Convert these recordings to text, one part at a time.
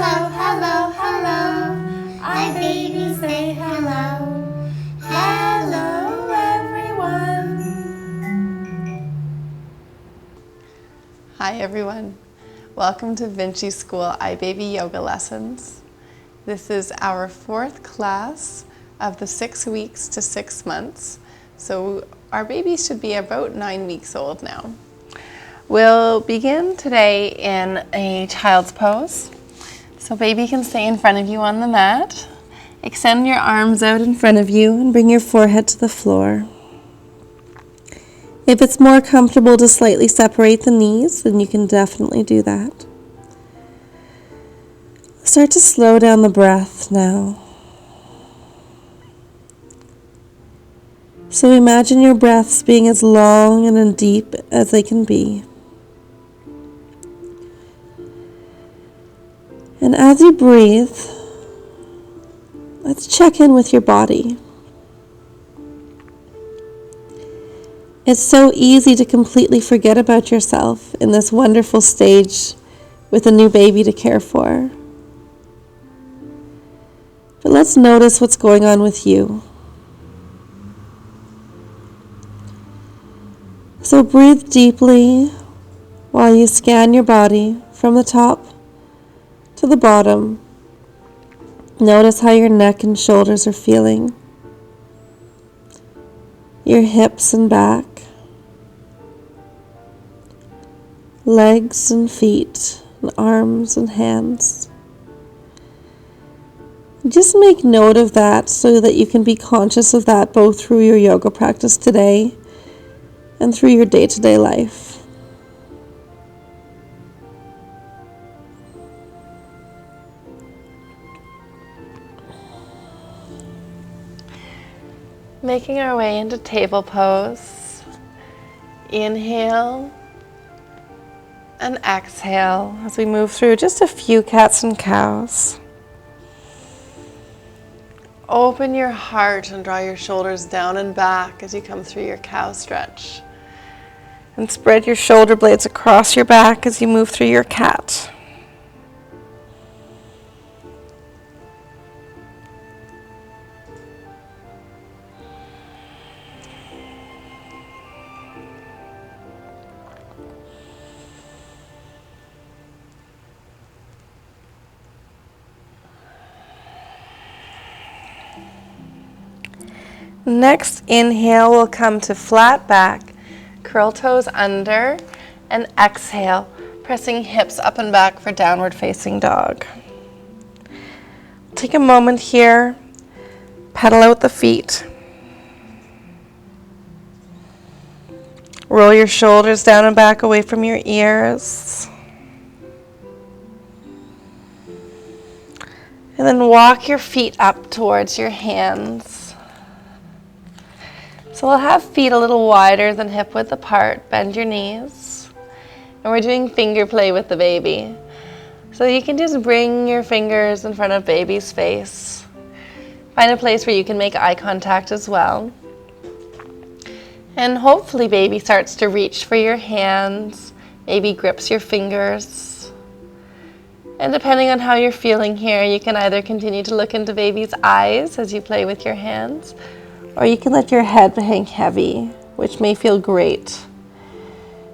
Hello, hello, hello. I baby say hello. Hello, everyone. Hi everyone. Welcome to Vinci School iBaby Yoga Lessons. This is our 4th class of the 6 weeks to 6 months. So our baby should be about 9 weeks old now. We'll begin today in a child's pose. So baby can stay in front of you on the mat. Extend your arms out in front of you and bring your forehead to the floor. If it's more comfortable to slightly separate the knees, then you can definitely do that. Start to slow down the breath now. So imagine your breaths being as long and as deep as they can be. And as you breathe, let's check in with your body. It's so easy to completely forget about yourself in this wonderful stage with a new baby to care for. But let's notice what's going on with you. So breathe deeply while you scan your body from the top to the bottom. Notice how your neck and shoulders are feeling, your hips and back, legs and feet, and arms and hands. Just make note of that so that you can be conscious of that both through your yoga practice today and through your day-to-day life. Making our way into table pose. Inhale and exhale as we move through just a few cats and cows. Open your heart and draw your shoulders down and back as you come through your cow stretch. And spread your shoulder blades across your back as you move through your cat. Next inhale, we'll come to flat back, curl toes under, and exhale, pressing hips up and back for downward facing dog. Take a moment here, pedal out the feet. Roll your shoulders down and back away from your ears. And then walk your feet up towards your hands. So we'll have feet a little wider than hip width apart. Bend your knees. And we're doing finger play with the baby. So you can just bring your fingers in front of baby's face. Find a place where you can make eye contact as well. And hopefully baby starts to reach for your hands, maybe grips your fingers. And depending on how you're feeling here, you can either continue to look into baby's eyes as you play with your hands, or you can let your head hang heavy, which may feel great.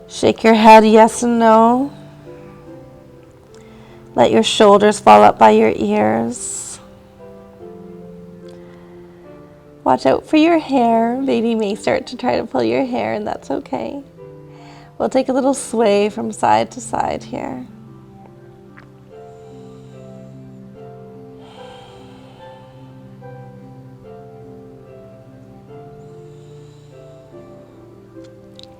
Shake your head yes and no. Let your shoulders fall up by your ears. Watch out for your hair. Baby may start to try to pull your hair, and that's okay. We'll take a little sway from side to side here.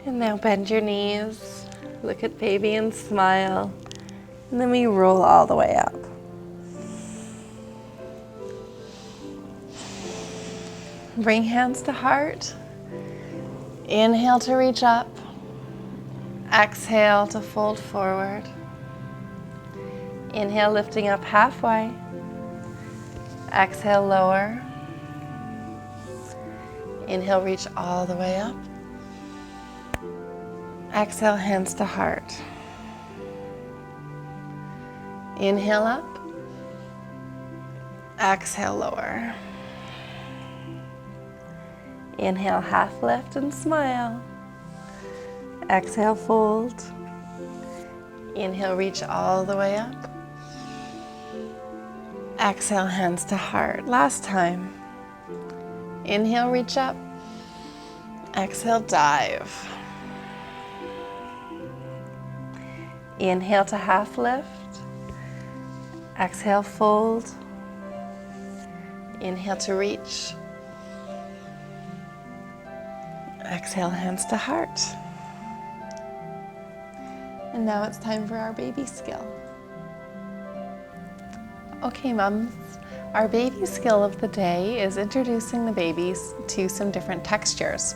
And now bend your knees, look at baby and smile, and then we roll all the way up. Bring hands to heart. Inhale to reach up. Exhale to fold forward. Inhale, lifting up halfway. Exhale, lower. Inhale, reach all the way up. Exhale, hands to heart. Inhale up. Exhale, lower. Inhale, half lift and smile. Exhale, fold. Inhale, reach all the way up. Exhale, hands to heart. Last time. Inhale, reach up. Exhale, dive. Inhale to half lift. Exhale, fold. Inhale to reach. Exhale, hands to heart. And now it's time for our baby skill. Okay, mums, our baby skill of the day is introducing the babies to some different textures.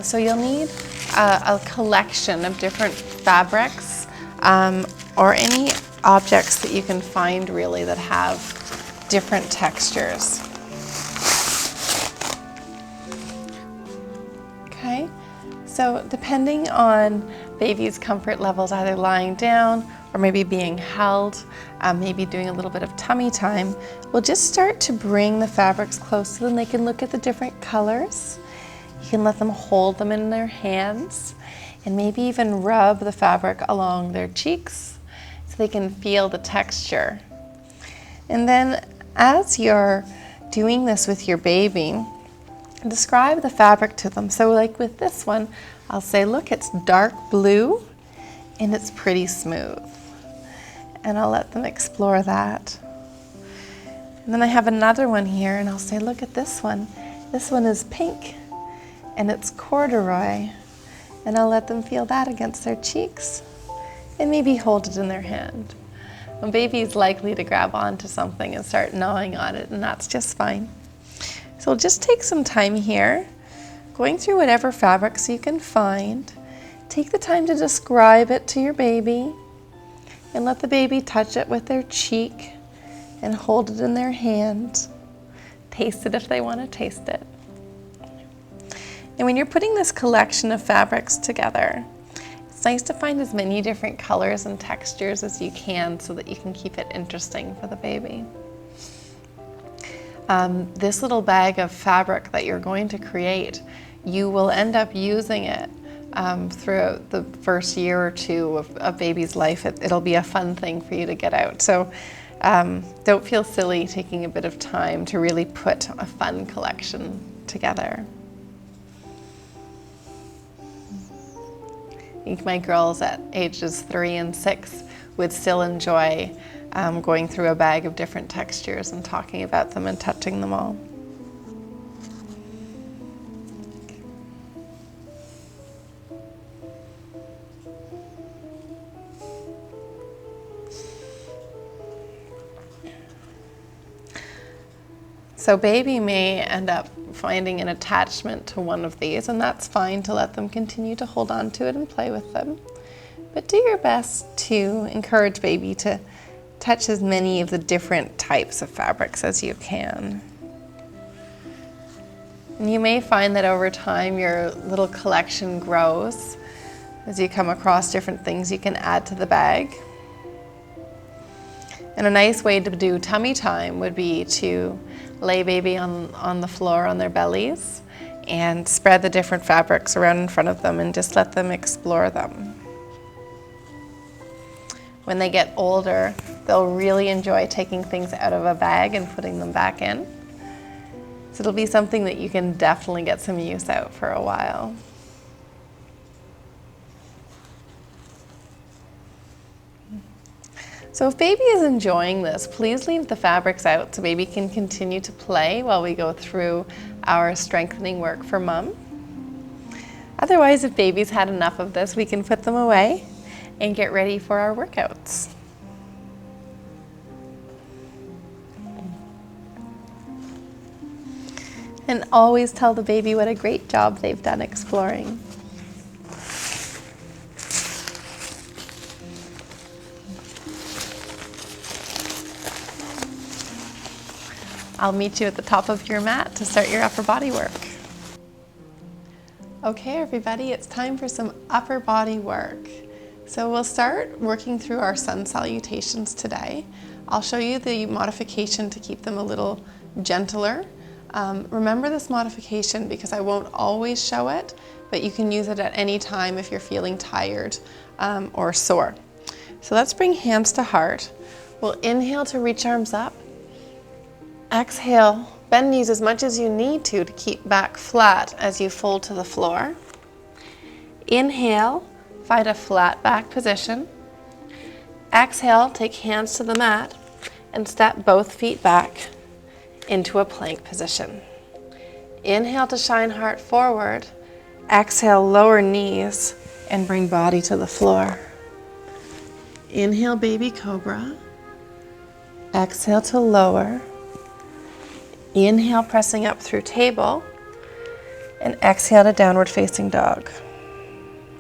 So you'll need a collection of different fabrics or any objects that you can find really that have different textures. Okay, so depending on baby's comfort levels, either lying down or maybe being held, maybe doing a little bit of tummy time, we'll just start to bring the fabrics close to them. They can look at the different colors. You can let them hold them in their hands and maybe even rub the fabric along their cheeks so they can feel the texture. And then as you're doing this with your baby, describe the fabric to them. So like with this one, I'll say, look, it's dark blue and it's pretty smooth. And I'll let them explore that. And then I have another one here and I'll say, look at this one. This one is pink and it's corduroy. And I'll let them feel that against their cheeks and maybe hold it in their hand. A baby is likely to grab onto something and start gnawing on it, and that's just fine. So just take some time here, going through whatever fabrics you can find. Take the time to describe it to your baby and let the baby touch it with their cheek and hold it in their hand. Taste it if they want to taste it. And when you're putting this collection of fabrics together, it's nice to find as many different colors and textures as you can so that you can keep it interesting for the baby. This little bag of fabric that you're going to create, you will end up using it throughout the first year or two of baby's life. It'll be a fun thing for you to get out. So don't feel silly taking a bit of time to really put a fun collection together. I think my girls at ages 3 and 6 would still enjoy going through a bag of different textures and talking about them and touching them all. So baby may end up finding an attachment to one of these, and that's fine to let them continue to hold on to it and play with them. But do your best to encourage baby to touch as many of the different types of fabrics as you can. And you may find that over time your little collection grows as you come across different things you can add to the bag. And a nice way to do tummy time would be to lay baby on the floor on their bellies and spread the different fabrics around in front of them and just let them explore them. When they get older, they'll really enjoy taking things out of a bag and putting them back in. So it'll be something that you can definitely get some use out for a while. So if baby is enjoying this, please leave the fabrics out so baby can continue to play while we go through our strengthening work for mom. Otherwise, if baby's had enough of this, we can put them away and get ready for our workouts. And always tell the baby what a great job they've done exploring. I'll meet you at the top of your mat to start your upper body work. Okay, everybody, it's time for some upper body work. So we'll start working through our sun salutations today. I'll show you the modification to keep them a little gentler. Remember this modification because I won't always show it, but you can use it at any time if you're feeling tired or sore. So let's bring hands to heart. We'll inhale to reach arms up. Exhale, bend knees as much as you need to keep back flat as you fold to the floor. Inhale, find a flat back position. Exhale, take hands to the mat and step both feet back into a plank position. Inhale to shine heart forward. Exhale, lower knees and bring body to the floor. Inhale, baby cobra. Exhale to lower. Inhale, pressing up through table. And exhale to downward facing dog.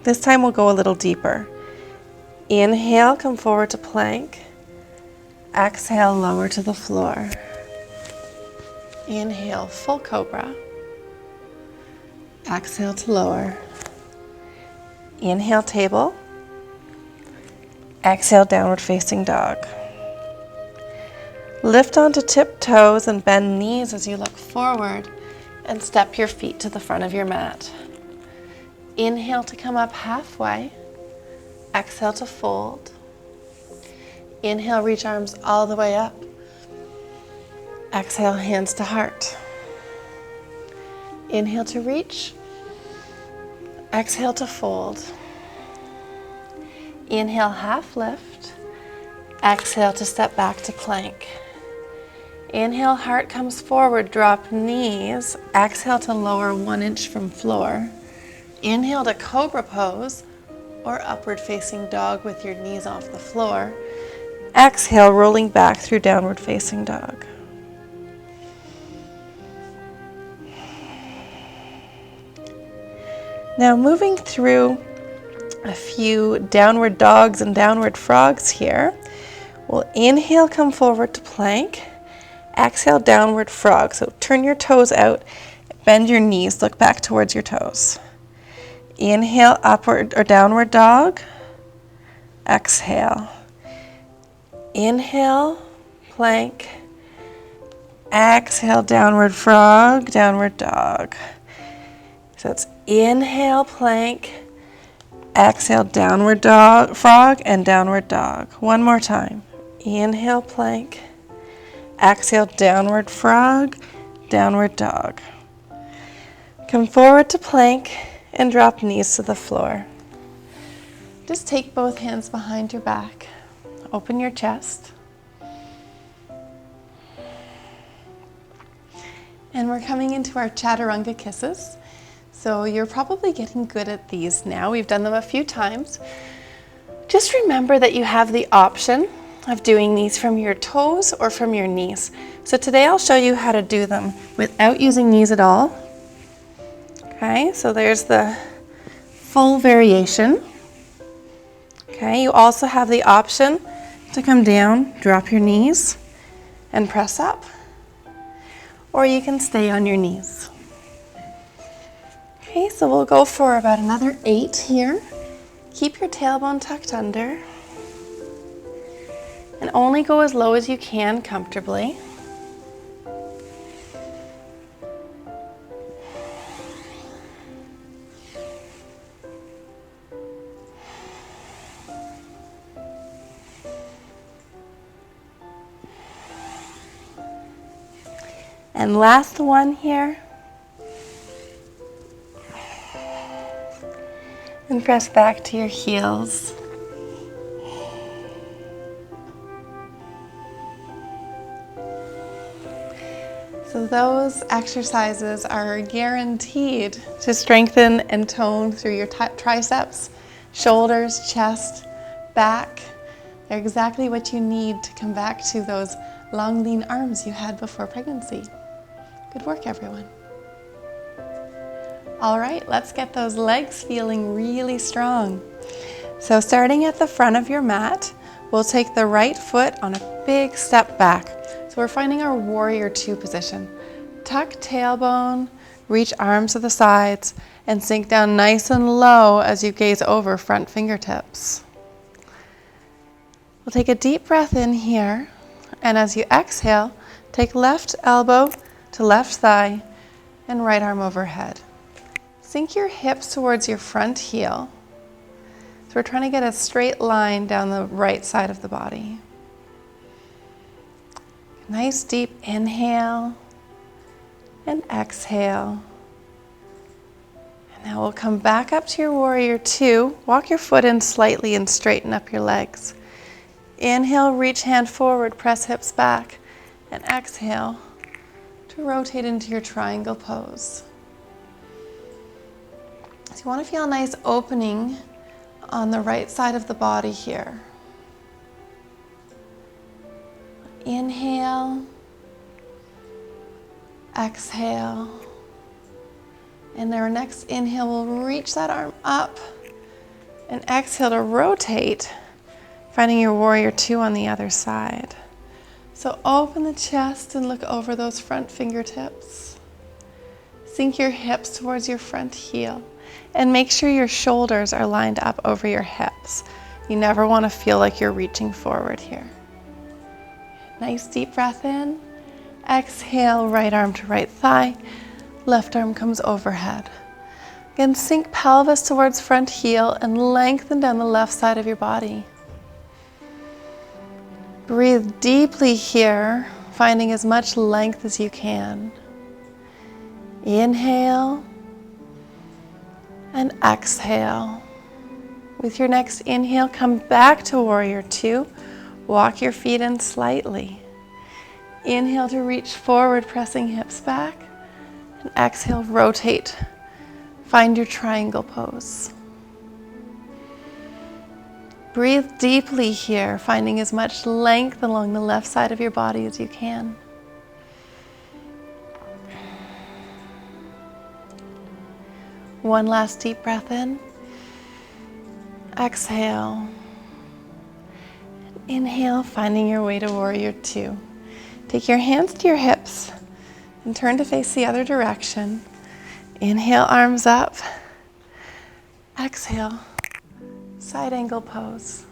This time we'll go a little deeper. Inhale, come forward to plank. Exhale, lower to the floor. Inhale, full cobra. Exhale to lower. Inhale, table. Exhale, downward facing dog. Lift onto tip toes and bend knees as you look forward and step your feet to the front of your mat. Inhale to come up halfway. Exhale to fold. Inhale, reach arms all the way up. Exhale, hands to heart. Inhale to reach. Exhale to fold. Inhale, half lift. Exhale to step back to plank. Inhale, heart comes forward, drop knees. Exhale to lower 1 inch from floor. Inhale to cobra pose or upward facing dog with your knees off the floor. Exhale, rolling back through downward facing dog. Now moving through a few downward dogs and downward frogs here. We'll inhale, come forward to plank. Exhale, downward frog. So turn your toes out, bend your knees, look back towards your toes. Inhale, upward or downward dog. Exhale. Inhale, plank. Exhale, downward frog, downward dog. So it's inhale, plank. Exhale, downward dog, frog, and downward dog. One more time. Inhale, plank. Exhale, downward frog, downward dog. Come forward to plank and drop knees to the floor. Just take both hands behind your back. Open your chest. And we're coming into our chaturanga kisses. So you're probably getting good at these now. We've done them a few times. Just remember that you have the option of doing these from your toes or from your knees. So today I'll show you how to do them without using knees at all. Okay, so there's the full variation. Okay, you also have the option to come down, drop your knees, and press up. Or you can stay on your knees. Okay, so we'll go for about another 8 here. Keep your tailbone tucked under. And only go as low as you can comfortably. And last one here. And press back to your heels. So those exercises are guaranteed to strengthen and tone through your triceps, shoulders, chest, back. They're exactly what you need to come back to those long, lean arms you had before pregnancy. Good work, everyone. All right, let's get those legs feeling really strong. So starting at the front of your mat, we'll take the right foot on a big step back. So we're finding our warrior 2 position. Tuck tailbone, reach arms to the sides, and sink down nice and low as you gaze over front fingertips. We'll take a deep breath in here, and as you exhale, take left elbow to left thigh and right arm overhead. Sink your hips towards your front heel. So we're trying to get a straight line down the right side of the body. Nice deep inhale and exhale. And now we'll come back up to your warrior two. Walk your foot in slightly and straighten up your legs. Inhale, reach hand forward, press hips back, and exhale to rotate into your triangle pose. So you want to feel a nice opening on the right side of the body here. Inhale, exhale, and our next inhale, we'll reach that arm up, and exhale to rotate, finding your warrior two on the other side. So open the chest and look over those front fingertips. Sink your hips towards your front heel, and make sure your shoulders are lined up over your hips. You never want to feel like you're reaching forward here. Nice deep breath in. Exhale, right arm to right thigh. Left arm comes overhead. Again, sink pelvis towards front heel and lengthen down the left side of your body. Breathe deeply here, finding as much length as you can. Inhale and exhale. With your next inhale, come back to warrior two. Walk your feet in slightly. Inhale to reach forward, pressing hips back. And exhale, rotate. Find your triangle pose. Breathe deeply here, finding as much length along the left side of your body as you can. One last deep breath in. Exhale. Inhale, finding your way to warrior two. Take your hands to your hips and turn to face the other direction. Inhale, arms up. Exhale, side angle pose.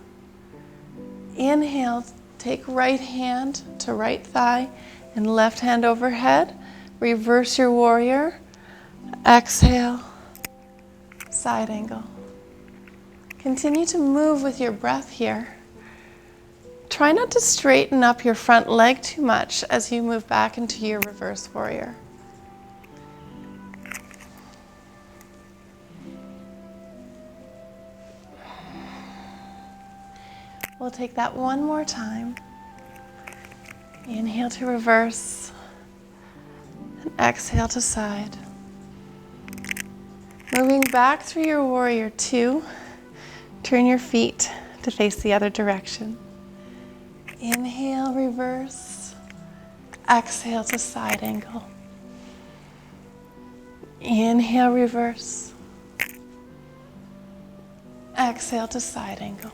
Inhale, take right hand to right thigh and left hand overhead. Reverse your warrior. Exhale, side angle. Continue to move with your breath here. Try not to straighten up your front leg too much as you move back into your reverse warrior. We'll take that one more time. Inhale to reverse and exhale to side. Moving back through your warrior two, turn your feet to face the other direction. Inhale, reverse. Exhale to side angle. Inhale, reverse. Exhale to side angle.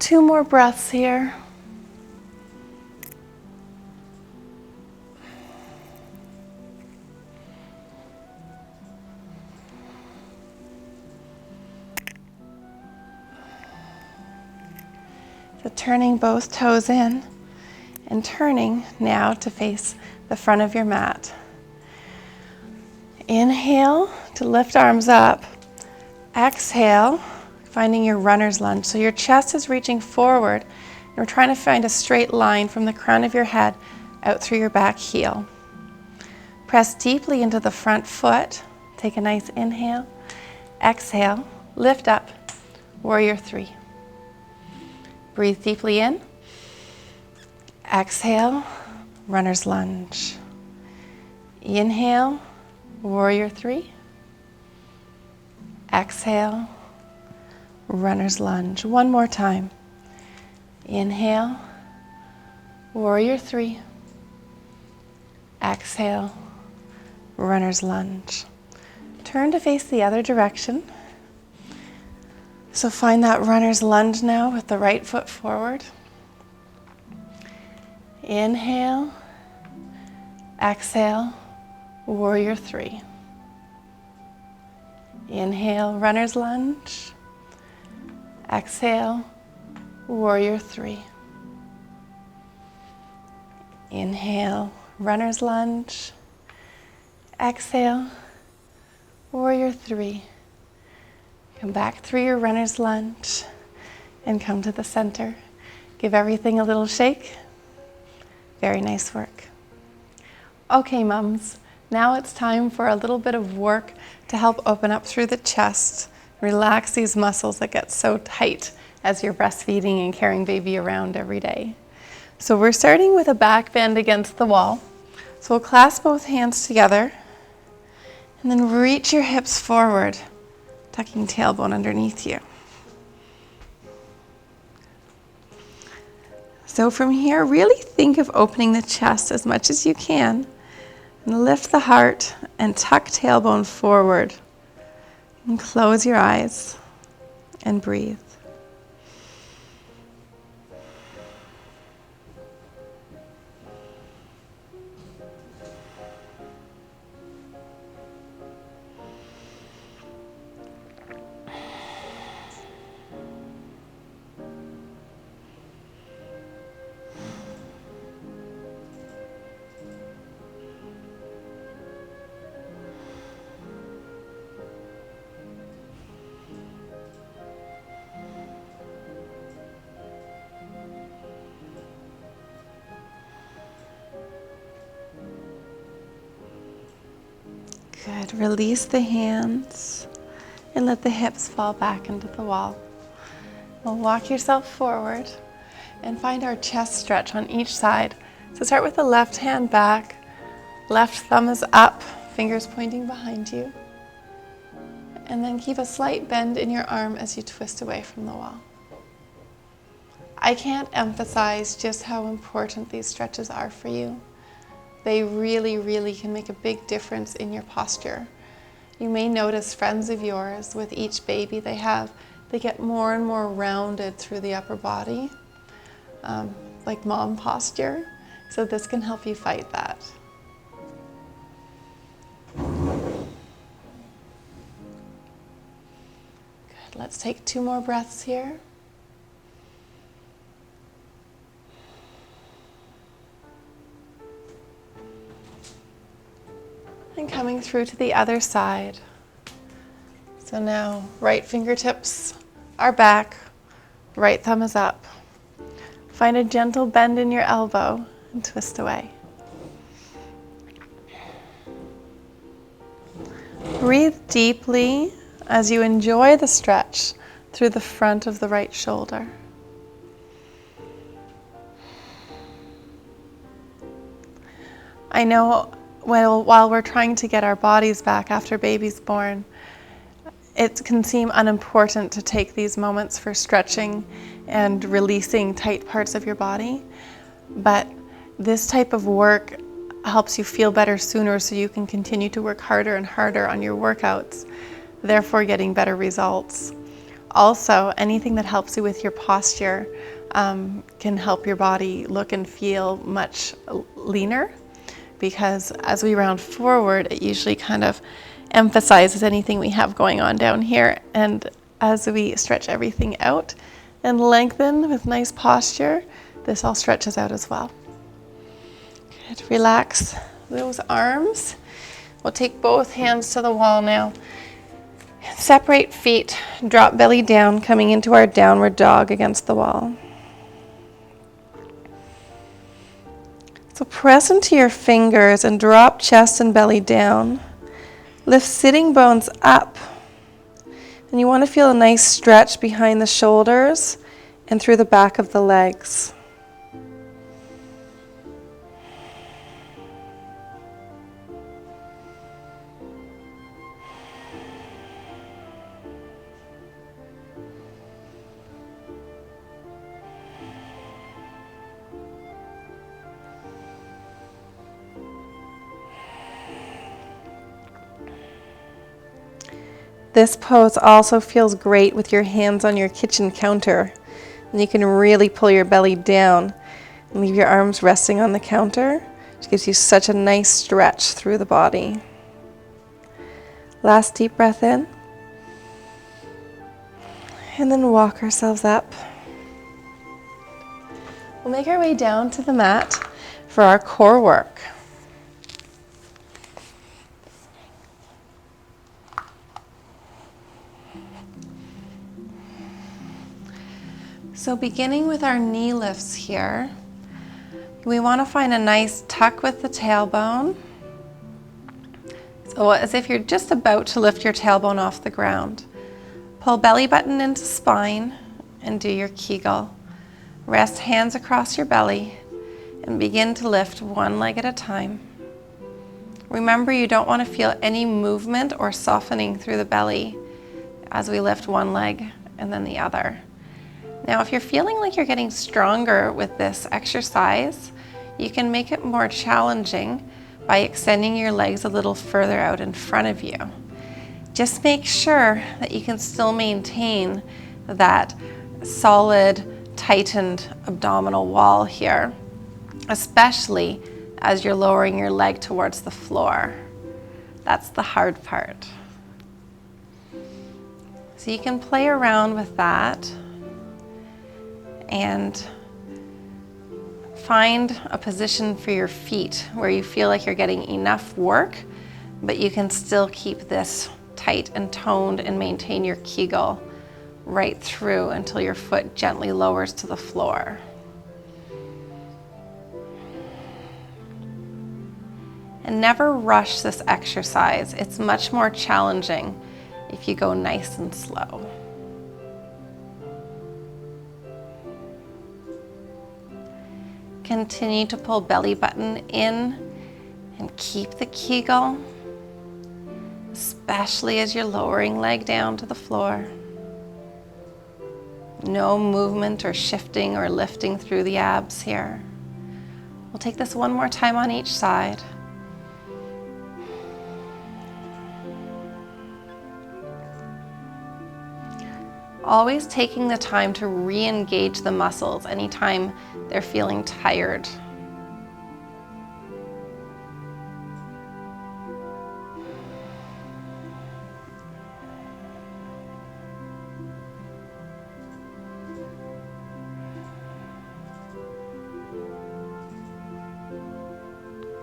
Two more breaths here. So turning both toes in and turning now to face the front of your mat. Inhale to lift arms up. Exhale, finding your runner's lunge. So your chest is reaching forward and we're trying to find a straight line from the crown of your head out through your back heel. Press deeply into the front foot. Take a nice inhale. Exhale, lift up, warrior three. Breathe deeply in. Exhale, runner's lunge. Inhale, warrior three. Exhale, runner's lunge. One more time. Inhale, warrior three. Exhale, runner's lunge. Turn to face the other direction. So find that runner's lunge now with the right foot forward. Inhale, exhale, warrior three. Inhale, runner's lunge. Exhale, Warrior 3. Inhale, runner's lunge. Exhale, warrior 3. Come back through your runner's lunge and come to the center. Give everything a little shake. Very nice work. Okay, mums, now it's time for a little bit of work to help open up through the chest. Relax these muscles that get so tight as you're breastfeeding and carrying baby around every day. So we're starting with a back bend against the wall. So we'll clasp both hands together and then reach your hips forward, tucking tailbone underneath you. So from here, really think of opening the chest as much as you can and lift the heart and tuck tailbone forward and close your eyes and breathe. Good. Release the hands and let the hips fall back into the wall. We'll walk yourself forward and find our chest stretch on each side. So start with the left hand back, left thumb is up, fingers pointing behind you. And then keep a slight bend in your arm as you twist away from the wall. I can't emphasize just how important these stretches are for you. They really, really can make a big difference in your posture. You may notice friends of yours with each baby they have, they get more and more rounded through the upper body, like mom posture. So this can help you fight that. Good. Let's take 2 more breaths here. And coming through to the other side. So now right fingertips are back, right thumb is up. Find a gentle bend in your elbow and twist away. Breathe deeply as you enjoy the stretch through the front of the right shoulder. I know while we're trying to get our bodies back after baby's born, it can seem unimportant to take these moments for stretching and releasing tight parts of your body. But this type of work helps you feel better sooner so you can continue to work harder and harder on your workouts, therefore getting better results. Also, anything that helps you with your posture can help your body look and feel much leaner, because as we round forward, it usually kind of emphasizes anything we have going on down here. And as we stretch everything out and lengthen with nice posture, this all stretches out as well. Good. Relax those arms. We'll take both hands to the wall now. Separate feet, drop belly down, coming into our downward dog against the wall. So press into your fingers and drop chest and belly down. Lift sitting bones up. And you want to feel a nice stretch behind the shoulders and through the back of the legs. This pose also feels great with your hands on your kitchen counter. And you can really pull your belly down and leave your arms resting on the counter, which gives you such a nice stretch through the body. Last deep breath in. And then walk ourselves up. We'll make our way down to the mat for our core work. So beginning with our knee lifts here, we want to find a nice tuck with the tailbone. So as if you're just about to lift your tailbone off the ground. Pull belly button into spine and do your Kegel. Rest hands across your belly and begin to lift one leg at a time. Remember, you don't want to feel any movement or softening through the belly as we lift one leg and then the other. Now, if you're feeling like you're getting stronger with this exercise, you can make it more challenging by extending your legs a little further out in front of you. Just make sure that you can still maintain that solid, tightened abdominal wall here, especially as you're lowering your leg towards the floor. That's the hard part. So you can play around with that and find a position for your feet where you feel like you're getting enough work, but you can still keep this tight and toned and maintain your Kegel right through until your foot gently lowers to the floor. And never rush this exercise. It's much more challenging if you go nice and slow. Continue to pull belly button in and keep the Kegel, especially as you're lowering leg down to the floor. No movement or shifting or lifting through the abs here. We'll take this one more time on each side. Always taking the time to re-engage the muscles anytime they're feeling tired.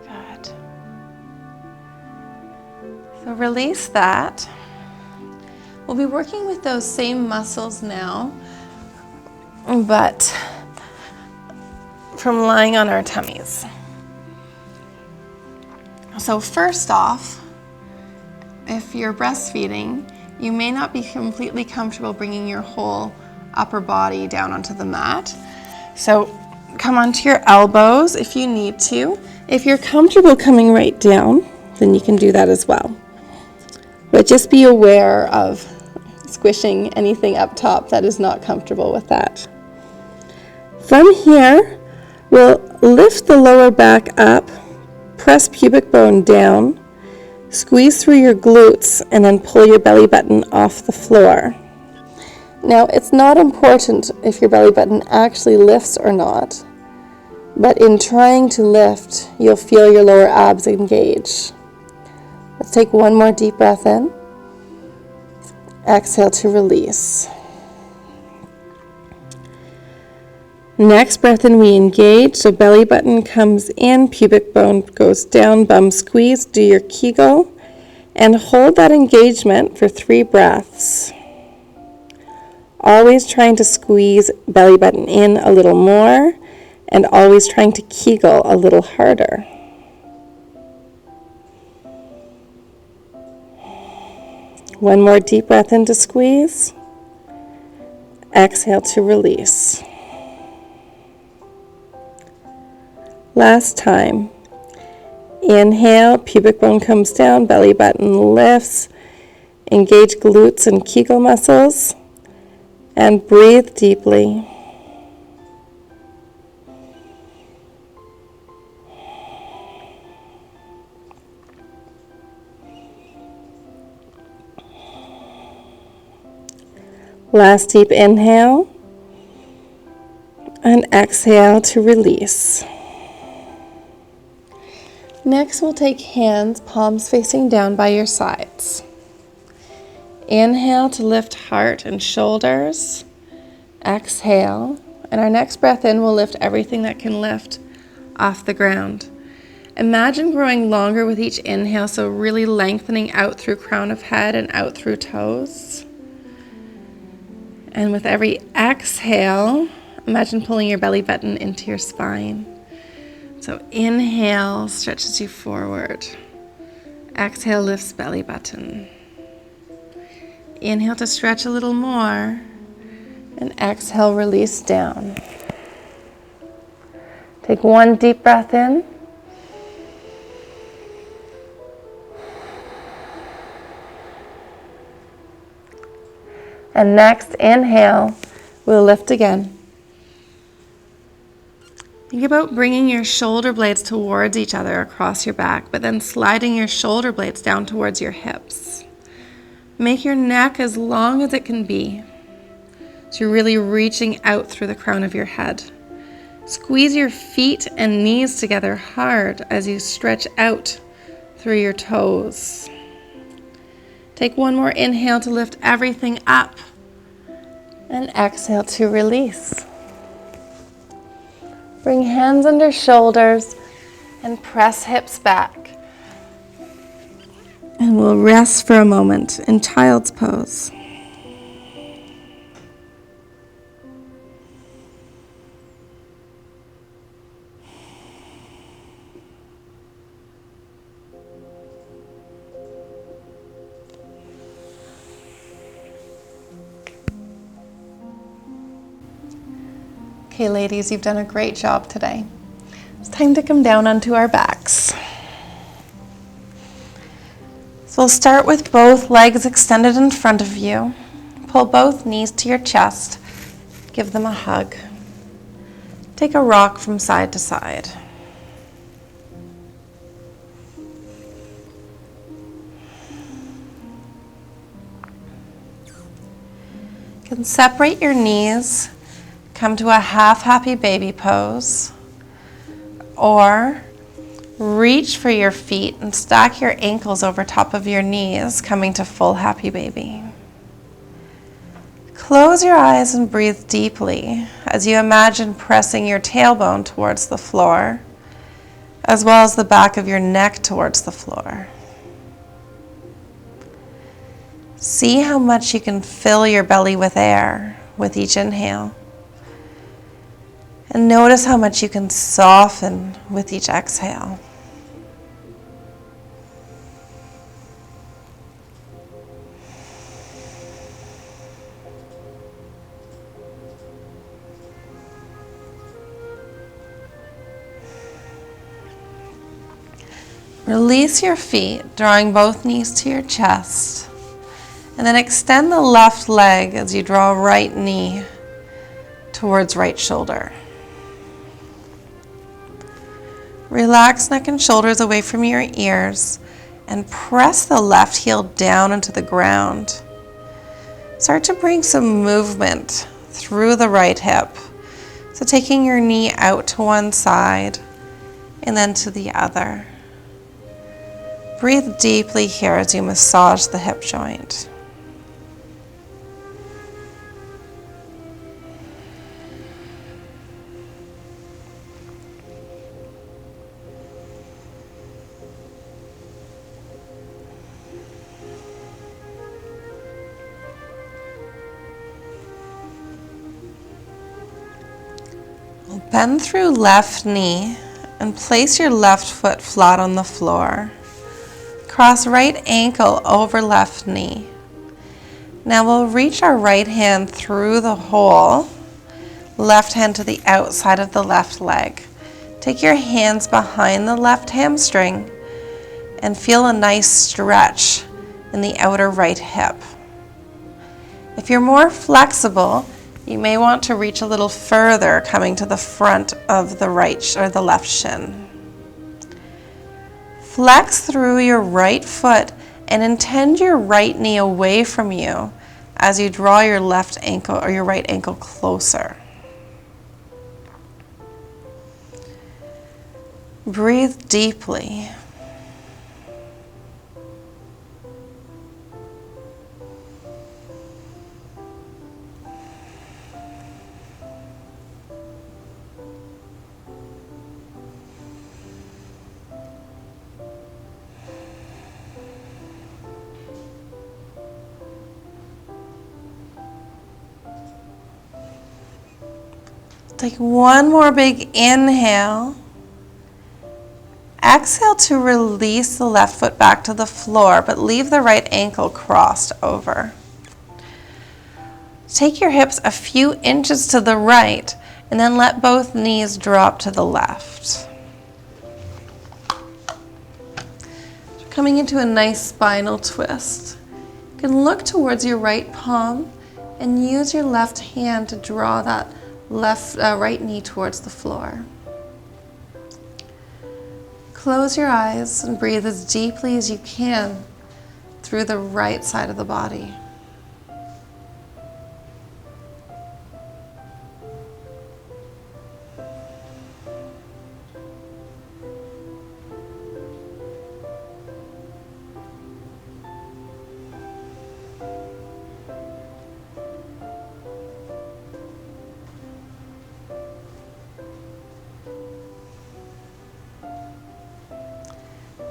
Good. So release that. We'll be working with those same muscles now, but from lying on our tummies. So first off, if you're breastfeeding, you may not be completely comfortable bringing your whole upper body down onto the mat. So come onto your elbows if you need to. If you're comfortable coming right down, then you can do that as well. But just be aware of squishing anything up top that is not comfortable with that. From here, we'll lift the lower back up, press pubic bone down, squeeze through your glutes, and then pull your belly button off the floor. Now, it's not important if your belly button actually lifts or not, but in trying to lift, you'll feel your lower abs engage. Let's take one more deep breath in. Exhale to release. Next breath in, we engage. So belly button comes in, pubic bone goes down, bum squeeze. Do your Kegel and hold that engagement for 3 breaths. Always trying to squeeze belly button in a little more and always trying to Kegel a little harder. One more deep breath in to squeeze. Exhale to release. Last time. Inhale, pubic bone comes down, belly button lifts. Engage glutes and Kegel muscles. And breathe deeply. Last deep inhale and exhale to release. Next, we'll take hands, palms facing down by your sides. Inhale to lift heart and shoulders. Exhale And our next breath in will lift everything that can lift off the ground. Imagine growing longer with each inhale, so really lengthening out through crown of head and out through toes. And with every exhale, imagine pulling your belly button into your spine. So inhale stretches you forward. Exhale lifts belly button. Inhale to stretch a little more. And exhale, release down. Take one deep breath in. And next, inhale, we'll lift again. Think about bringing your shoulder blades towards each other across your back, but then sliding your shoulder blades down towards your hips. Make your neck as long as it can be. So you're really reaching out through the crown of your head. Squeeze your feet and knees together hard as you stretch out through your toes. Take one more inhale to lift everything up. And exhale to release. Bring hands under shoulders and press hips back. And we'll rest for a moment in child's pose. Okay, ladies, you've done a great job today. It's time to come down onto our backs. So we'll start with both legs extended in front of you. Pull both knees to your chest. Give them a hug. Take a rock from side to side. You can separate your knees. Come to a half happy baby pose, or reach for your feet and stack your ankles over top of your knees, coming to full happy baby. Close your eyes and breathe deeply as you imagine pressing your tailbone towards the floor, as well as the back of your neck towards the floor. See how much you can fill your belly with air with each inhale. And notice how much you can soften with each exhale. Release your feet, drawing both knees to your chest. And then extend the left leg as you draw right knee towards right shoulder. Relax neck and shoulders away from your ears and press the left heel down into the ground. Start to bring some movement through the right hip. So taking your knee out to one side and then to the other. Breathe deeply here as you massage the hip joint. Bend through left knee and place your left foot flat on the floor. Cross right ankle over left knee. Now we'll reach our right hand through the hole, left hand to the outside of the left leg. Take your hands behind the left hamstring and feel a nice stretch in the outer right hip. If you're more flexible, you may want to reach a little further, coming to the front of the right or the left shin. Flex through your right foot and intend your right knee away from you as you draw your left ankle or your right ankle closer. Breathe deeply. Take one more big inhale. Exhale to release the left foot back to the floor, but leave the right ankle crossed over. Take your hips a few inches to the right, and then let both knees drop to the left. Coming into a nice spinal twist. You can look towards your right palm and use your left hand to draw that right knee towards the floor. Close your eyes and breathe as deeply as you can through the right side of the body.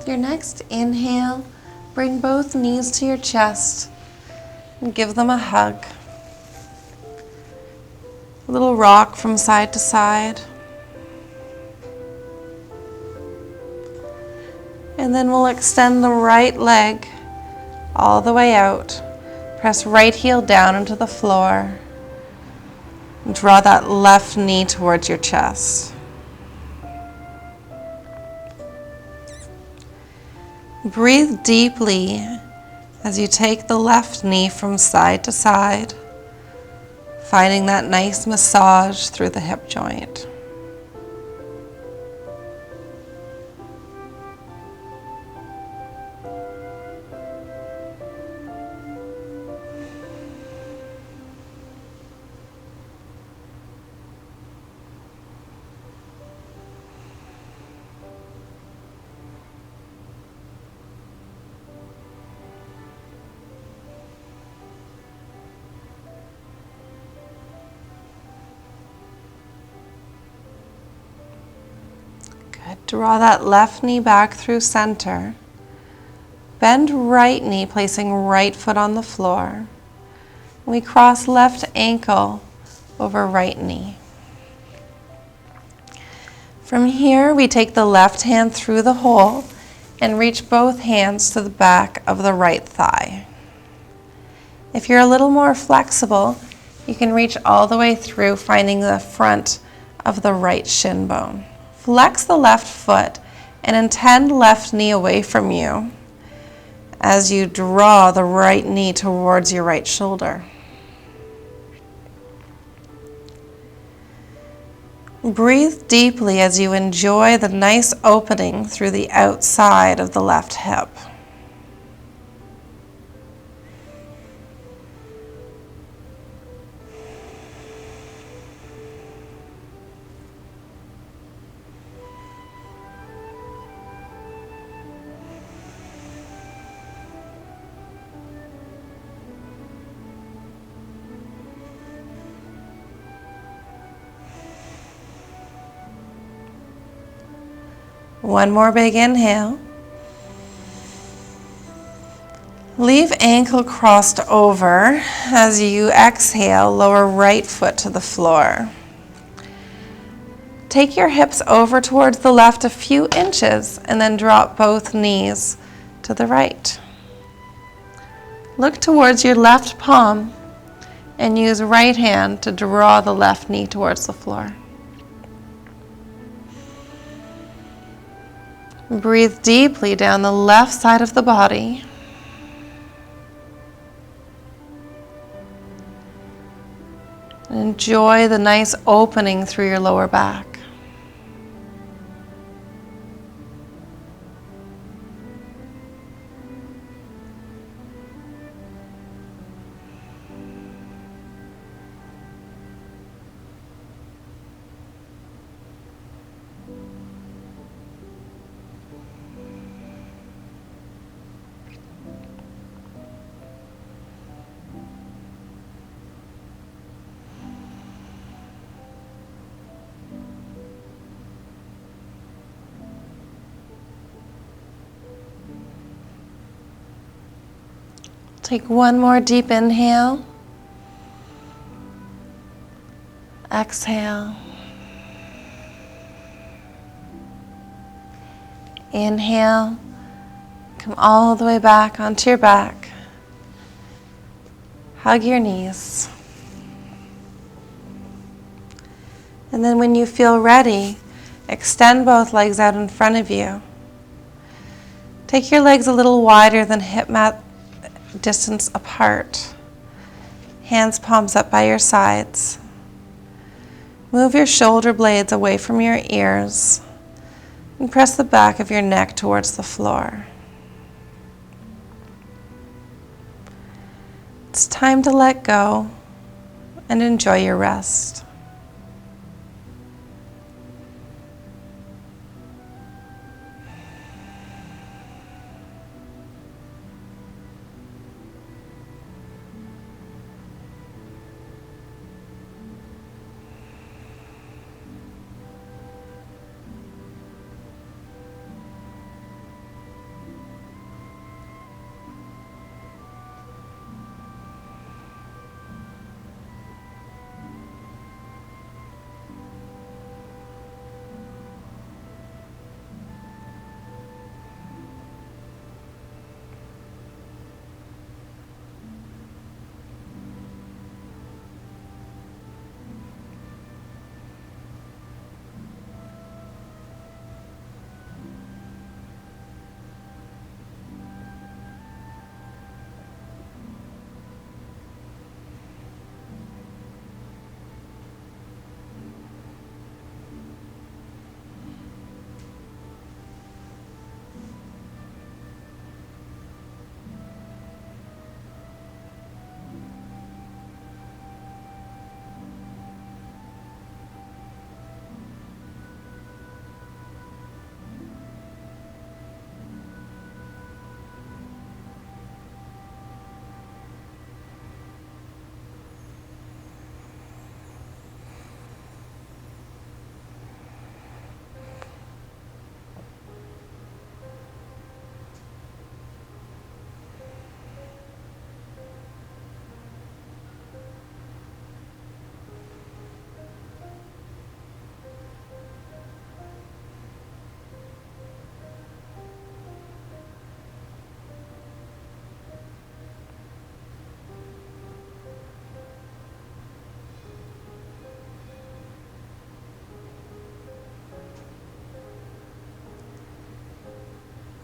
Your next inhale, bring both knees to your chest and give them a hug. A little rock from side to side. And then we'll extend the right leg all the way out. Press right heel down into the floor. And draw that left knee towards your chest. Breathe deeply as you take the left knee from side to side, finding that nice massage through the hip joint. Good. Draw that left knee back through center. Bend right knee, placing right foot on the floor. We cross left ankle over right knee. From here, we take the left hand through the hole and reach both hands to the back of the right thigh. If you're a little more flexible, you can reach all the way through, finding the front of the right shin bone. Flex the left foot and intend left knee away from you as you draw the right knee towards your right shoulder. Breathe deeply as you enjoy the nice opening through the outside of the left hip. One more big inhale. Leave ankle crossed over as you exhale, lower right foot to the floor. Take your hips over towards the left a few inches and then drop both knees to the right. Look towards your left palm and use right hand to draw the left knee towards the floor. Breathe deeply down the left side of the body. Enjoy the nice opening through your lower back. Take one more deep inhale. Exhale. Inhale, come all the way back onto your back. Hug your knees. And then when you feel ready, extend both legs out in front of you. Take your legs a little wider than hip mat distance apart. Hands palms up by your sides. Move your shoulder blades away from your ears and press the back of your neck towards the floor. It's time to let go and enjoy your rest.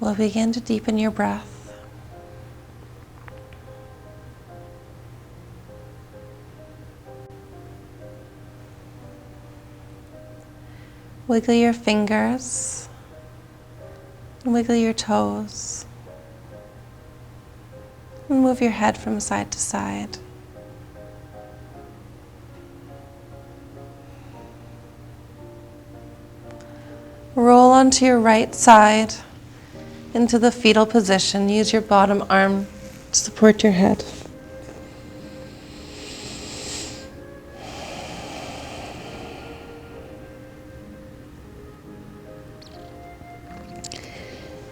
We'll begin to deepen your breath. Wiggle your fingers and wiggle your toes. And move your head from side to side. Roll onto your right side into the fetal position. Use your bottom arm to support your head.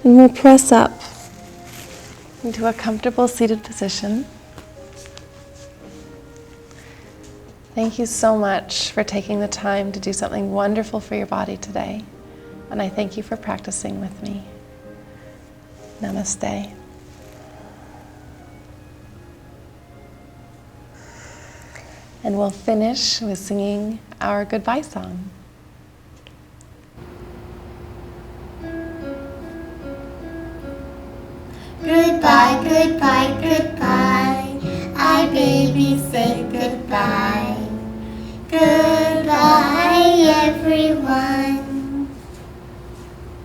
And we'll press up into a comfortable seated position. Thank you so much for taking the time to do something wonderful for your body today. And I thank you for practicing with me. Namaste. And we'll finish with singing our goodbye song. Goodbye, goodbye, goodbye. I baby say goodbye. Goodbye, everyone.